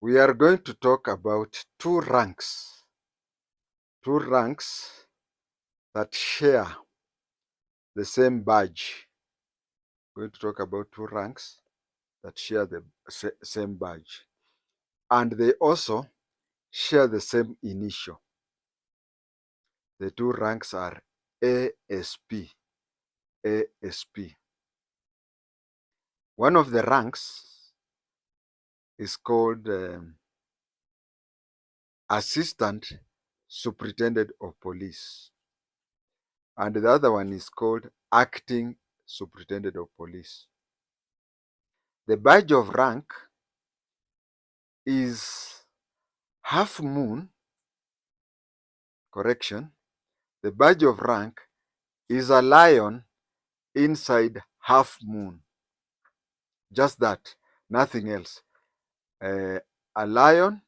We are going to talk about two ranks that share the same badge. We're going to talk about two ranks that share the same badge, and they also share the same initial. The two ranks are ASP. ASP. One of the ranks is called Assistant Superintendent of Police, and the other one is called Acting Superintendent of Police. The badge of rank is half moon. Correction. The badge of rank is a lion inside half moon. Just that, nothing else. A lion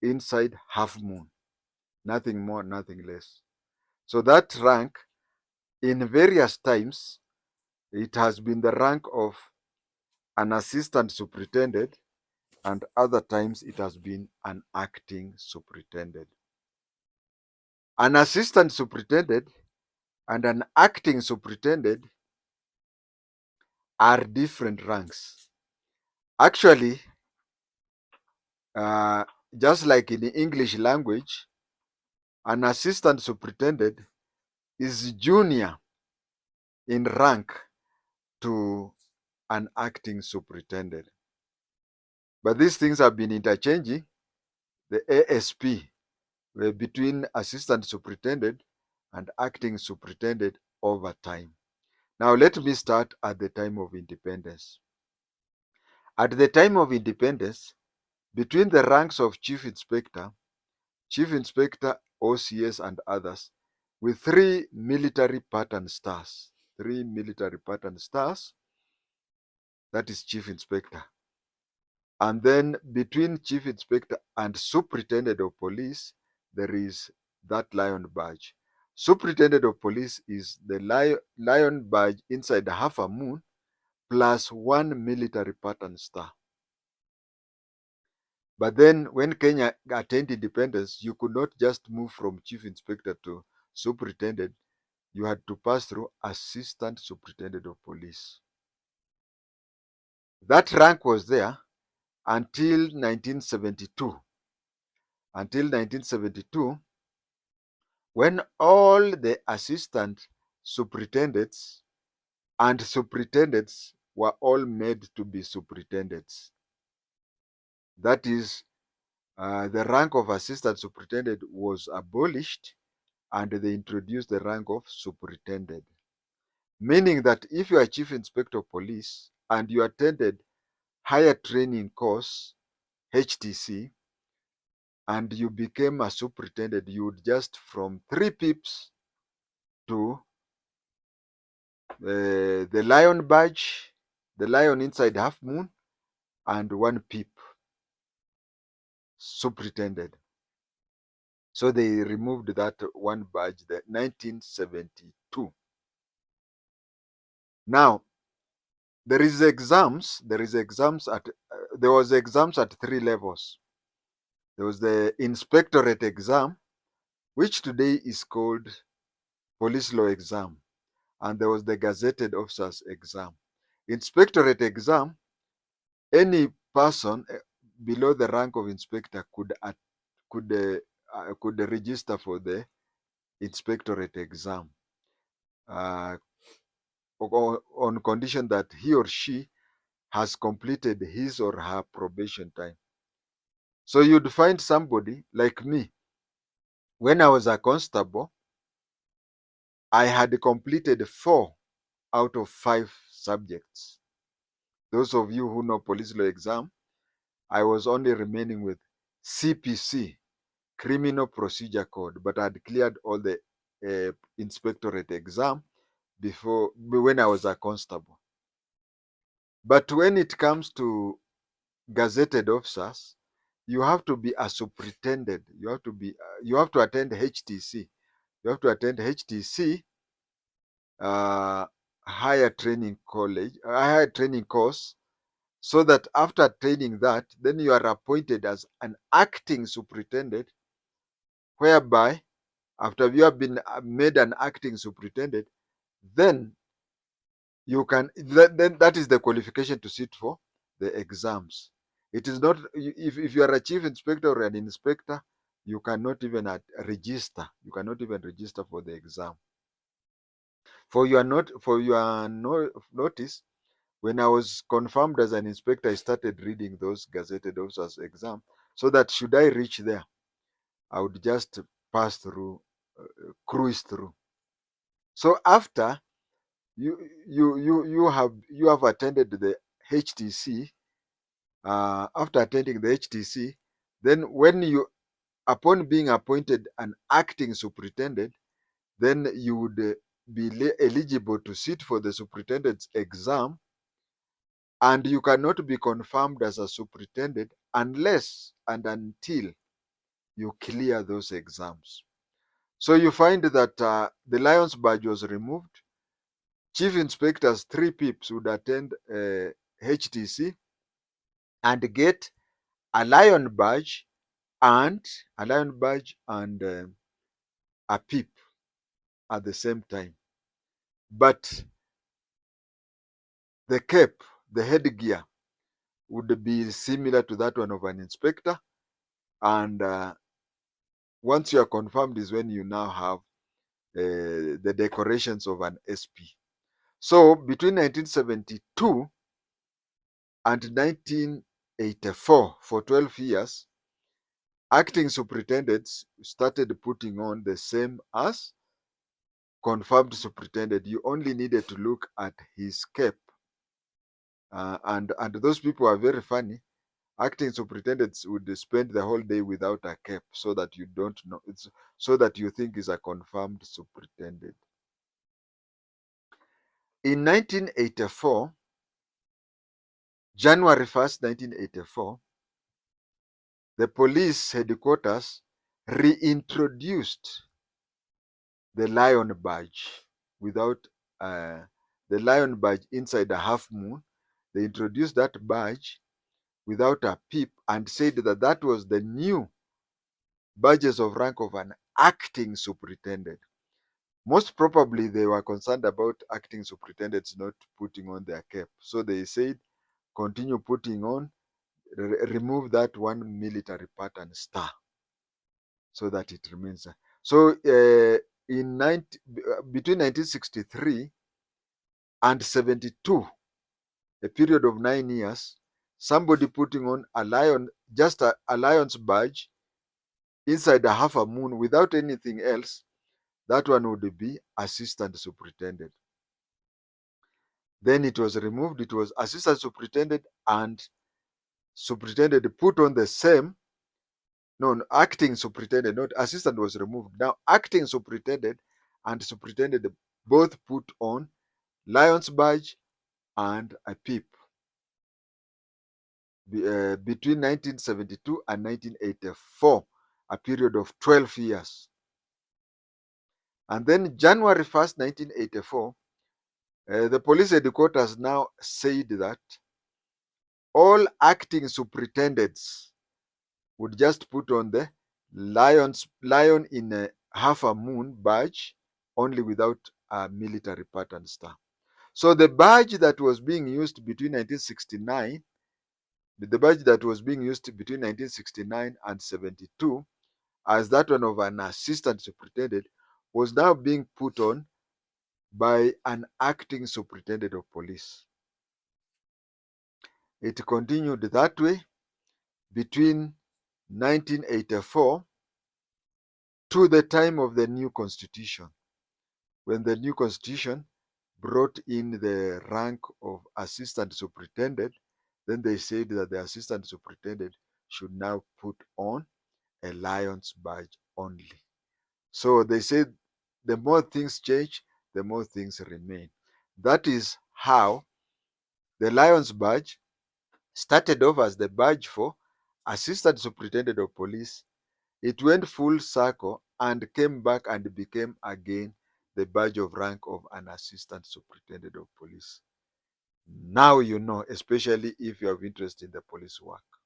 inside half moon. Nothing more, nothing less. So that rank, in various times, it has been the rank of an assistant superintendent, and other times it has been an acting superintendent. An assistant superintendent and an acting superintendent are different ranks. Actually, uh, just like in the English language, an assistant superintendent is junior in rank to an acting superintendent. But these things have been interchanging. The ASP between assistant superintendent and acting superintendent over time. Now, let me start at the time of independence. At the time of independence, between the ranks of chief inspector, OCS, and others, with three military pattern stars, that is chief inspector. And then between chief inspector and superintendent of police, there is that lion badge. Superintendent of police is the lion badge inside the half a moon plus one military pattern star. But then when Kenya attained independence, you could not just move from chief inspector to superintendent. You had to pass through assistant superintendent of police. That rank was there until 1972. Until 1972, when all the assistant superintendents and superintendents were all made to be superintendents. That is, the rank of assistant superintendent was abolished and they introduced the rank of superintendent. Meaning that if you are chief inspector of police and you attended higher training course, HTC, and you became a superintendent, you would just from 3 pips to the lion badge, the lion inside half moon, and 1 pip, superintendent. So they removed that 1 badge, the 1972. Now there was exams at 3 levels. There was the inspectorate exam, which today is called police law exam, and there was the gazetted officers exam. Inspectorate exam, any person below the rank of inspector could register for the inspectorate exam, on condition that he or she has completed his or her probation time. So you'd find somebody like me. When I was a constable, I had completed 4 out of 5 subjects. Those of you who know police law exam, I was only remaining with CPC, Criminal Procedure Code, but I had cleared all the inspectorate exam when I was a constable. But when it comes to gazetted officers, you have to be a superintendent. You have to attend HTC. You have to attend HTC, higher training course, So that after attaining that, then you are appointed as an acting superintendent, whereby after you have been made an acting superintendent, then you can, then that is the qualification to sit for the exams. It is not, if you are a chief inspector or an inspector, you cannot even register. You cannot even register for the exam. For your notice, when I was confirmed as an inspector, I started reading those gazetted officers exam, so that should I reach there, I would just pass through, cruise through. So after you have attended the HTC. After attending the HTC, then when you, upon being appointed an acting superintendent, then you would be eligible to sit for the superintendent's exam, and you cannot be confirmed as a superintendent unless and until you clear those exams. So you find that the Lions badge was removed. Chief inspectors, 3 pips, would attend HTC and get a lion badge and a pip at the same time. But the cape, the headgear, would be similar to that one of an inspector. And once you are confirmed is when you now have the decorations of an SP. So between 1972 and 1984, for 12 years, acting superintendents started putting on the same as confirmed superintendent. You only needed to look at his cape. And those people are very funny. Acting superintendents would spend the whole day without a cape, so that you don't know. It's so that you think is a confirmed superintendent. In 1984, January 1st, 1984, the police headquarters reintroduced the lion badge without the lion badge inside a half moon. They introduced that badge without a pip and said that that was the new badges of rank of an acting superintendent. Most probably they were concerned about acting superintendents not putting on their cap. So they said, continue putting on, remove that one military pattern star so that it remains. So between 1963 and 72, a period of 9 years, somebody putting on a lion, just a lion's badge inside a half a moon without anything else, that one would be assistant superintendent. Then it was removed. It was assistant superintendent and superintendent put on the same. No, acting superintendent, not assistant was removed. Now acting superintendent and superintendent both put on lion's badge and a pip between 1972 and 1984, a period of 12 years. And then January 1st, 1984, the police headquarters now said that all acting superintendents would just put on the lion in a half a moon badge, only without a military pattern star. So the badge that was being used between 1969, the badge that was being used between 1969 and 72 as that one of an assistant superintendent was now being put on by an acting superintendent of police. It continued that way between 1984 to the time of the new constitution, when the new constitution brought in the rank of assistant superintendent. Then they said that the assistant superintendent should now put on a lion's badge only. So they said the more things change, the more things remain. That is how the lion's badge started off as the badge for assistant superintendent of police. It went full circle and came back and became again the badge of rank of an assistant superintendent of police. Now you know, especially if you have interest in the police work.